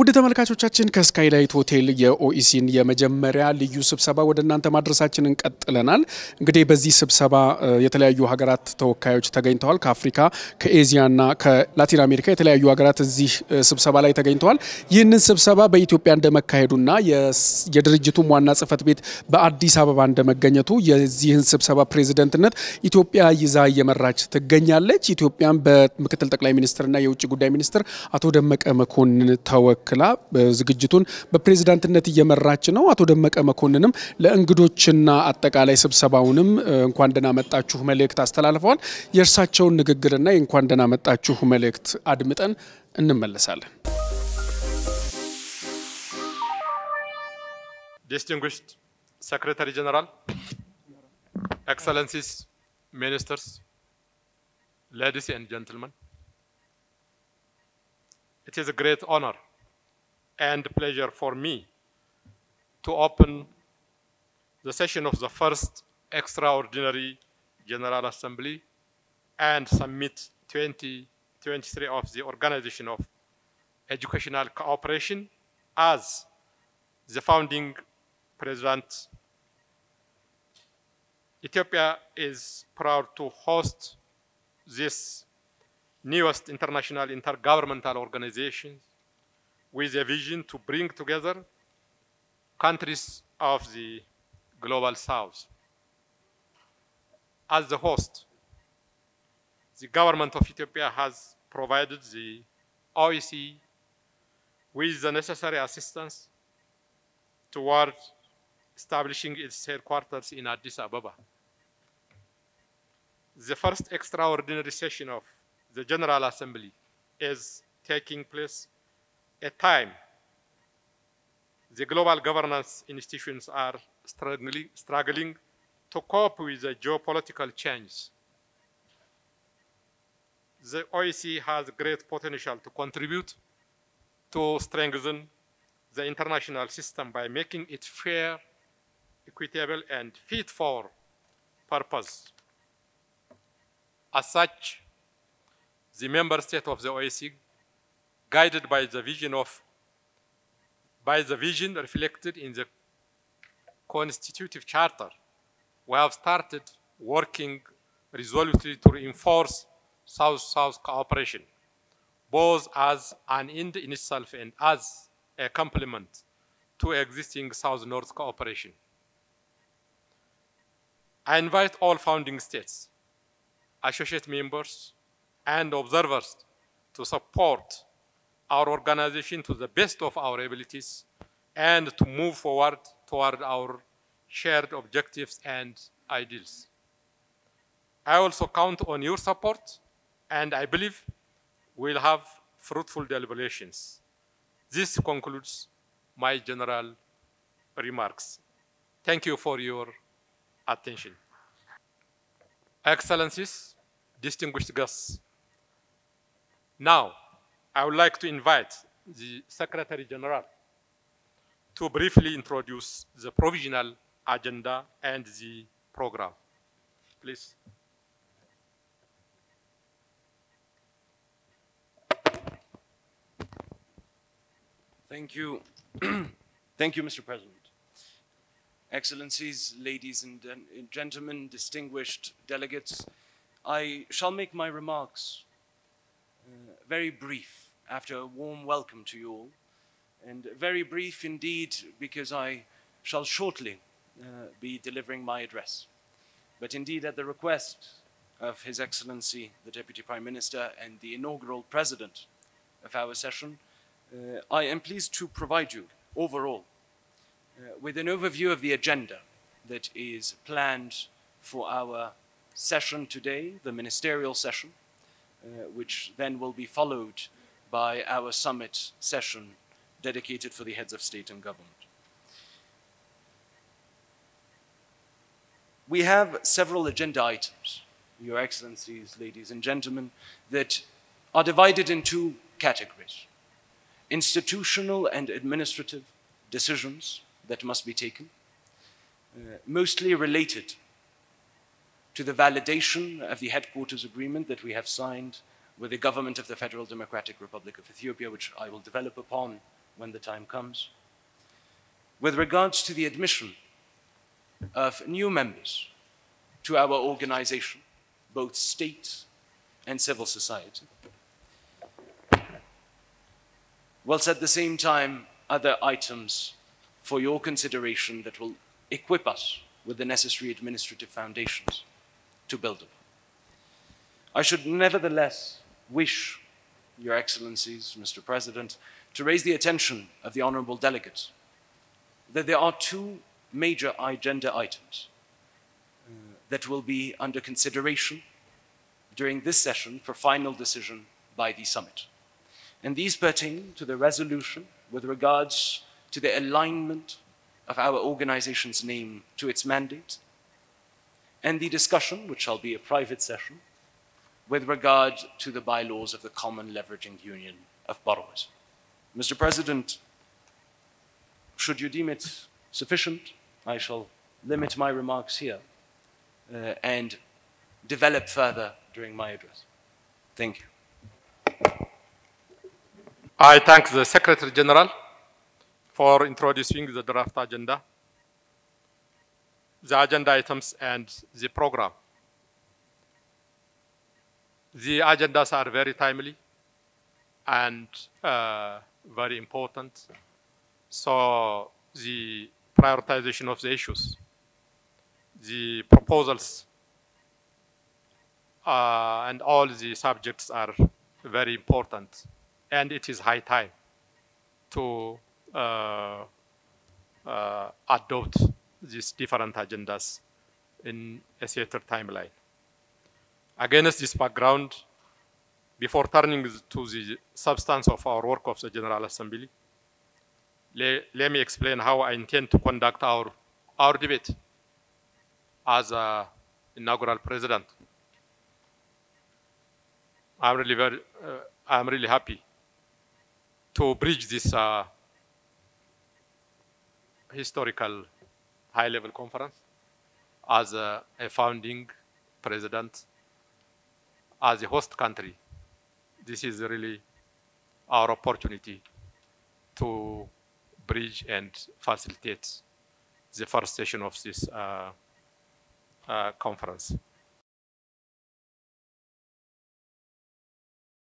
ውድ ተመልካቾቻችን ከስካይላይት ሆቴል የኦኢሲን የመጀመሪያ ልዩ ስብሰባ ወደ እናንተ ማድረሳችንን ቀጥለናል። እንግዲህ በዚህ ስብሰባ የተለያዩ ሀገራት ተወካዮች ተገኝተዋል። ከአፍሪካ፣ ከኤዚያና ከላቲን አሜሪካ የተለያዩ ሀገራት እዚህ ስብሰባ ላይ ተገኝተዋል። ይህንን ስብሰባ በኢትዮጵያ እንደመካሄዱና የድርጅቱም ዋና ጽህፈት ቤት በአዲስ አበባ እንደመገኘቱ የዚህን ስብሰባ ፕሬዝዳንትነት ኢትዮጵያ ይዛ እየመራች ትገኛለች። ኢትዮጵያም በምክትል ጠቅላይ ሚኒስትርና የውጭ ጉዳይ ሚኒስትር አቶ ደመቀ መኮንን ተወክላ ዝግጅቱን በፕሬዝዳንትነት እየመራች ነው። አቶ ደመቀ መኮንንም ለእንግዶችና አጠቃላይ ስብሰባውንም እንኳን ደህና መጣችሁ መልእክት አስተላልፈዋል። የእርሳቸውን ንግግርና እንኳን ደህና መጣችሁ መልእክት አድምጠን እንመለሳለን። Distinguished Secretary General, Excellencies, Ministers, ladies and gentlemen, it is a great honor and pleasure for me to open the session of the first extraordinary General Assembly and Summit 2023 of the Organization of Educational Cooperation as the founding President. Ethiopia is proud to host this newest international intergovernmental organization with a vision to bring together countries of the global south. As the host, the government of Ethiopia has provided the OEC with the necessary assistance toward establishing its headquarters in Addis Ababa. The first extraordinary session of the General Assembly is taking place at a time the global governance institutions are struggling to cope with the geopolitical change. The OEC has great potential to contribute to strengthen the international system by making it fair, equitable, and fit for purpose. As such, the member state of the OEC, guided by the vision reflected in the constitutive charter, we have started working resolutely to reinforce South-South cooperation, both as an end in itself and as a complement to existing South-North cooperation. I invite all founding states, associate members, and observers to support our organization to the best of our abilities and to move forward toward our shared objectives and ideals. I also count on your support, and I believe we'll have fruitful deliberations. This concludes my general remarks. Thank you for your attention. Excellencies, distinguished guests, now I would like to invite the Secretary General to briefly introduce the provisional agenda and the program. Please. Thank you. Thank you, Mr. President. Excellencies, ladies and gentlemen, distinguished delegates, I shall make my remarks very brief after a warm welcome to you all, and very brief indeed because I shall shortly be delivering my address. But indeed at the request of His Excellency, the Deputy Prime Minister and the inaugural President of our session, I am pleased to provide you overall with an overview of the agenda that is planned for our session today, the ministerial session, which then will be followed by our summit session dedicated for the heads of state and government. We have several agenda items, Your Excellencies, ladies and gentlemen, that are divided in two categories: institutional and administrative decisions that must be taken, mostly related to the validation of the headquarters agreement that we have signed with the government of the Federal Democratic Republic of Ethiopia, which I will develop upon when the time comes, with regards to the admission of new members to our organization, both state and civil society, whilst at the same time other items for your consideration that will equip us with the necessary administrative foundations to build upon. I should nevertheless wish Your Excellencies, Mr. President, to raise the attention of the honorable delegates that there are two major agenda items that will be under consideration during this session for final decision by the summit. And these pertain to the resolution with regards to the alignment of our organization's name to its mandate, and the discussion, which shall be a private session, with regard to the bylaws of the Common Leveraging Union of Borrowers. Mr. President, should you deem it sufficient, I shall limit my remarks here and develop further during my address. Thank you. I thank the Secretary General for introducing the draft agenda, the agenda items, and the program. The agendas are very timely and very important. So the prioritization of the issues, the proposals, and all the subjects are very important. And it is high time to adopt these different agendas in a certain timeline. Against this background, before turning to the substance of our work of the General Assembly, let me explain how I intend to conduct our debate as an inaugural president. I'm really happy to bridge this historical high-level conference as a founding president, as a host country. This is really our opportunity to bridge and facilitate the first session of this conference.